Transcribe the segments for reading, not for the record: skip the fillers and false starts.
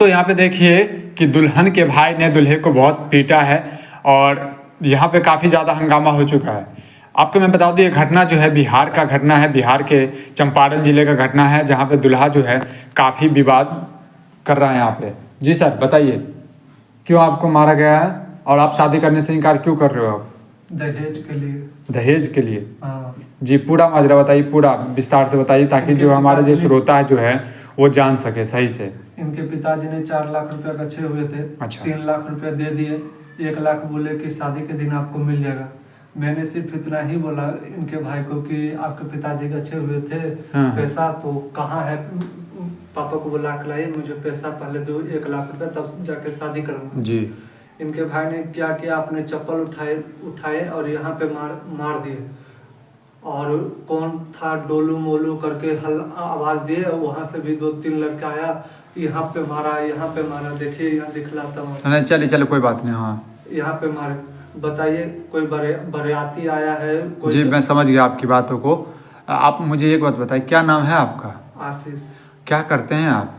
तो यहाँ पे देखिए कि दुल्हन के भाई ने दूल्हे को बहुत पीटा है और यहाँ पे काफ़ी ज़्यादा हंगामा हो चुका है। आपको मैं बता दूँ ये घटना जो है बिहार का घटना है, बिहार के चंपारण जिले का घटना है, जहाँ पे दूल्हा जो है काफ़ी विवाद कर रहा है यहाँ पे। जी सर बताइए, क्यों आपको मारा गया है और आप शादी करने से इनकार क्यों कर रहे हो? आप दहेज के लिए। दहेज के लिए? हाँ। जी पूरा माजरा बताइए, पूरा विस्तार से बताइए, ताकि जो हमारे जो श्रोता है जो है वो जान सके सही से। इनके पिताजी ने 4 लाख रुपए गच्छे हुए थे। अच्छा। 3 लाख रुपए दे दिए, 1 लाख बोले कि शादी के दिन आपको मिल जाएगा। मैंने सिर्फ इतना ही बोला इनके भाई को कि आपके पिताजी गच्छे हुए थे, हाँ। पैसा तो कहाँ है? पापा को बुला के लाइए, मुझे पैसा पहले दो 1 लाख रुपए, तब जाके शादी करूँगा। जी। इनके भाई ने क्या किया, अपने चप्पल उठाए और यहाँ पे मार दिए। और कौन था डोलू मोलू करके आवाज दिए, वहां से भी 2-3 लड़का आया, यहाँ पे मारा, देखिए यहाँ दिखलाता हूँ। चलिए कोई बात नहीं। हाँ यहाँ पे मारे। बताइए कोई बरियाती आया है कोई? जी मैं समझ गया आपकी बातों को। आप मुझे एक बात बताइए, क्या नाम है आपका? आशीष। क्या करते हैं आप?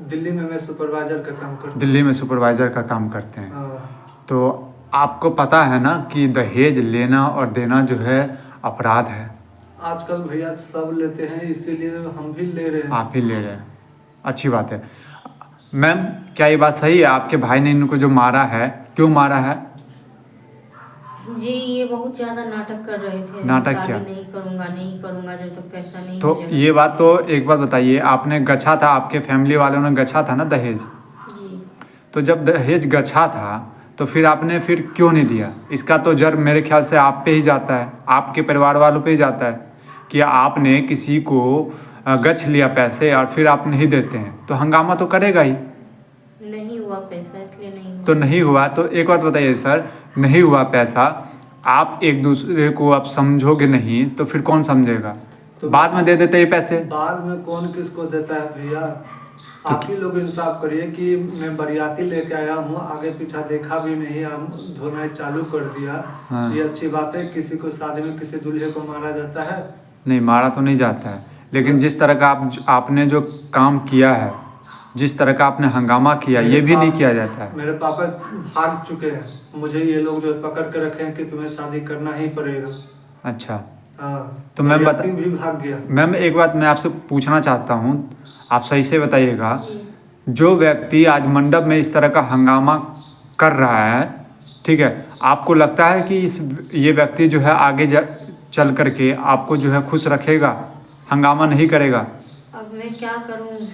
दिल्ली में मैं सुपरवाइजर का काम करता हूँ। दिल्ली में सुपरवाइजर का काम करते हैं। तो आपको पता है ना कि दहेज लेना और देना जो है अपराध है। आजकल भैया सब लेते हैं, इसीलिए हम भी ले रहे हैं। आप ही ले रहे हैं, अच्छी बात है। मैम क्या ये बात सही है, आपके भाई ने इनको जो मारा है, क्यों मारा है? जी ये बहुत ज़्यादा नाटक कर रहे थे। नाटक क्या? नहीं करूँगा जब तक पैसा नहीं तो ये बात तो एक बात बताइए, आपने गछा था, आपके फैमिली वालों ने गछा था ना दहेज? जी। तो जब दहेज गछा था तो फिर आपने फिर क्यों नहीं दिया? इसका तो जड़ मेरे ख्याल से आप पे ही जाता है, आपके परिवार वालों पे ही जाता है कि आपने किसी को गछ लिया पैसे और फिर आप नहीं देते हैं, तो हंगामा तो करेगा ही। नहीं हुआ पैसा इसलिए नहीं हुआ। तो नहीं हुआ तो एक बात बताइए सर, नहीं हुआ पैसा, आप एक दूसरे को आप समझोगे नहीं तो फिर कौन समझेगा? तो बाद में दे देते ये पैसे। बाद में कौन किसको देता है भैया? आप ही लोग इंसाफ करिए कि मैं बरियाती लेके आया हूँ, आगे पीछा देखा भी नहीं, हम धोना चालू कर दिया। हाँ। ये अच्छी बात है? किसी को शादी में किसी दूल्हे को मारा जाता है? नहीं मारा तो नहीं जाता है, लेकिन जिस तरह का आपने जो काम किया है, जिस तरह का आपने हंगामा किया, ये भी नहीं किया जाता है। मेरे पापा भाग चुके हैं, मुझे ये लोग जो पकड़ के रखे हैं कि तुम्हें शादी करना ही पड़ेगा। अच्छा। हाँ। तो मैम भी भाग गया। मैम एक बात मैं आपसे पूछना चाहता हूँ, आप सही से बताइएगा, जो व्यक्ति आज मंडप में इस तरह का हंगामा कर रहा है, ठीक है, आपको लगता है कि ये व्यक्ति जो है आगे चल करके आपको जो है खुश रखेगा, हंगामा नहीं करेगा? अब मैं क्या करूं,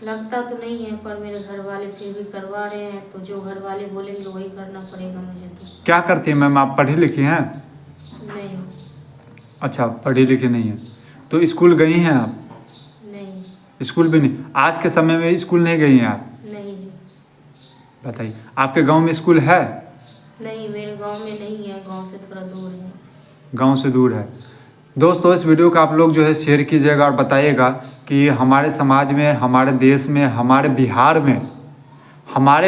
लगता तो नहीं है, पर मेरे घर वाले फिर भी करवा रहे हैं, तो जो घर वाले बोलेंगे वही करना पड़ेगा मुझे। तो क्या करती है मैम, आप पढ़ी लिखी हैं? नहीं। अच्छा पढ़ी लिखी नहीं है, तो स्कूल गई हैं आप? नहीं। स्कूल भी नहीं, आज के समय में स्कूल नहीं गई हैं आप? नहीं जी। बताइए, आपके गांव में स्कूल है? नहीं मेरे गांव में नहीं है, गांव से थोड़ा दूर है। गांव से दूर है। दोस्तों इस वीडियो को आप लोग जो है शेयर कीजिएगा और बताइएगा कि हमारे समाज में, हमारे देश में, हमारे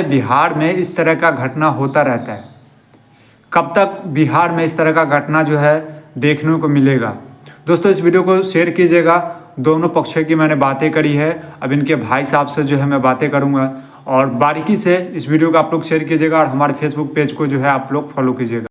बिहार में इस तरह का घटना होता रहता है। कब तक बिहार में इस तरह का घटना जो है देखने को मिलेगा? दोस्तों इस वीडियो को शेयर कीजिएगा। दोनों पक्षों की मैंने बातें करी है, अब इनके भाई साहब से जो है मैं बातें करूँगा, और बारीकी से इस वीडियो को आप लोग शेयर कीजिएगा और हमारे फेसबुक पेज को जो है आप लोग फॉलो कीजिएगा।